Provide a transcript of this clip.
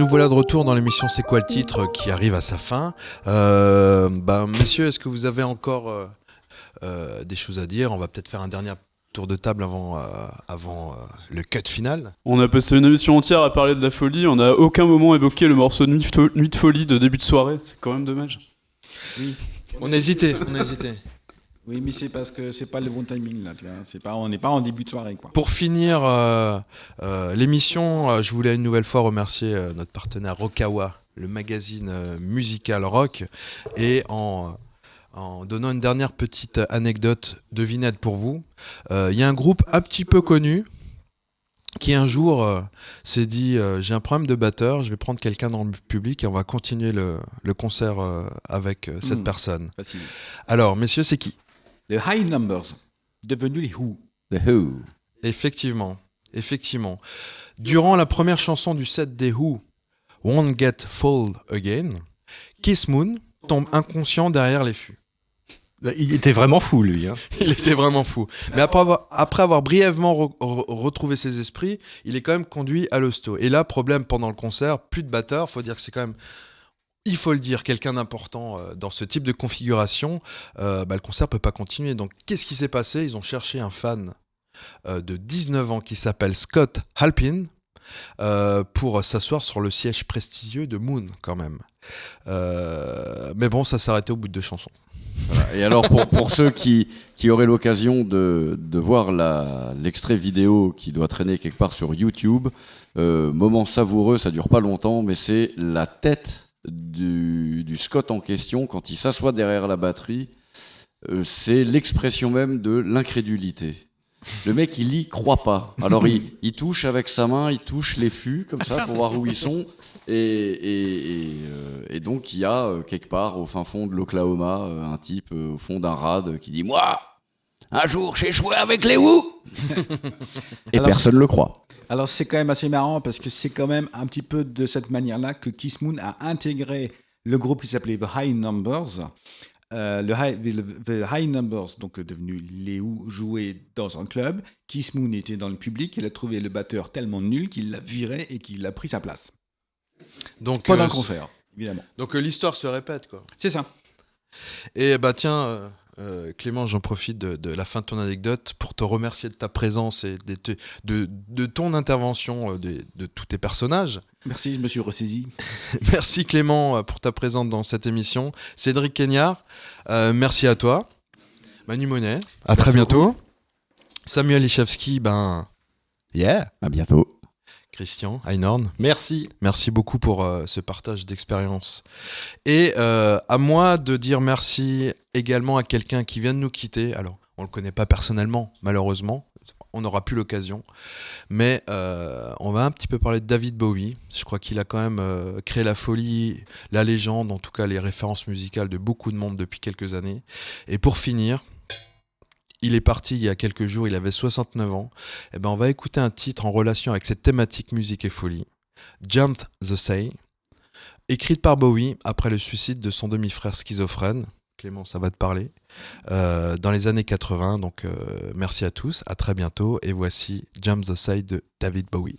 nous voilà de retour dans l'émission C'est quoi le titre qui arrive à sa fin. Messieurs, est-ce que vous avez encore des choses à dire? On va peut-être faire un dernier tour de table avant le cut final. On a passé une émission entière à parler de la folie, on n'a à aucun moment évoqué le morceau Nuit de folie de début de soirée, c'est quand même dommage. Oui. On a hésité. Oui, mais c'est parce que c'est pas le bon timing là, tu vois. On n'est pas en début de soirée, quoi. Pour finir l'émission, je voulais une nouvelle fois remercier notre partenaire Rockawa, le magazine musical rock, et en donnant une dernière petite anecdote devinette pour vous. Il y a un groupe un petit peu connu qui un jour s'est dit j'ai un problème de batteur, je vais prendre quelqu'un dans le public et on va continuer le concert avec cette personne. Facile. Alors, messieurs, c'est qui? Les High Numbers, devenus les Who. The Who. Effectivement. Durant la première chanson du set des Who, Won't Get Full Again, Kiss Moon tombe inconscient derrière les fûts. Il était vraiment fou, lui. Hein. Il était vraiment fou. Mais après avoir brièvement retrouvé ses esprits, il est quand même conduit à l'hosto. Et là, problème pendant le concert, plus de batteur. Faut dire que c'est quand même, il faut le dire, quelqu'un d'important dans ce type de configuration. Le concert peut pas continuer. Donc, qu'est-ce qui s'est passé? Ils ont cherché un fan de 19 ans qui s'appelle Scott Halpin pour s'asseoir sur le siège prestigieux de Moon, quand même. Mais bon, ça s'est arrêté au bout de 2 chansons. Voilà. Et alors pour ceux qui auraient l'occasion de voir l'extrait vidéo qui doit traîner quelque part sur YouTube, moment savoureux, ça dure pas longtemps, mais c'est la tête du Scott en question quand il s'assoit derrière la batterie. C'est l'expression même de l'incrédulité. Le mec, il y croit pas. Alors il touche avec sa main, il touche les fûts comme ça pour voir où ils sont. Et donc il y a quelque part au fin fond de l'Oklahoma un type au fond d'un rad qui dit moi, un jour j'ai joué avec les Who. Et Alors, personne le croit. Alors c'est quand même assez marrant parce que c'est quand même un petit peu de cette manière-là que Kiss Moon a intégré le groupe qui s'appelait The High Numbers. The High Numbers, donc devenu les Who, jouaient dans un club. Kiss Moon était dans le public. Il a trouvé le batteur tellement nul qu'il l'a viré et qu'il a pris sa place. Donc, Pas d'un concert, évidemment. Donc l'histoire se répète, quoi. C'est ça. Et tiens, Clément, j'en profite de la fin de ton anecdote pour te remercier de ta présence et de ton intervention de tous tes personnages. Merci, je me suis ressaisi. Merci Clément pour ta présence dans cette émission. Cédric Kenyard, merci à toi. Manu Monet, à très bientôt. Samuel Lichevski, yeah. À bientôt. Christian Einhorn. Merci. Merci beaucoup pour ce partage d'expérience. Et à moi de dire merci également à quelqu'un qui vient de nous quitter. Alors, on ne le connaît pas personnellement, malheureusement. On n'aura plus l'occasion. Mais on va un petit peu parler de David Bowie. Je crois qu'il a quand même créé la folie, la légende, en tout cas les références musicales de beaucoup de monde depuis quelques années. Et pour finir, il est parti il y a quelques jours, il avait 69 ans. On va écouter un titre en relation avec cette thématique musique et folie. Jumped the Say, écrite par Bowie après le suicide de son demi-frère schizophrène. Clément, ça va te parler. Dans les années 80. Donc, merci à tous, à très bientôt. Et voici Jump the Say de David Bowie.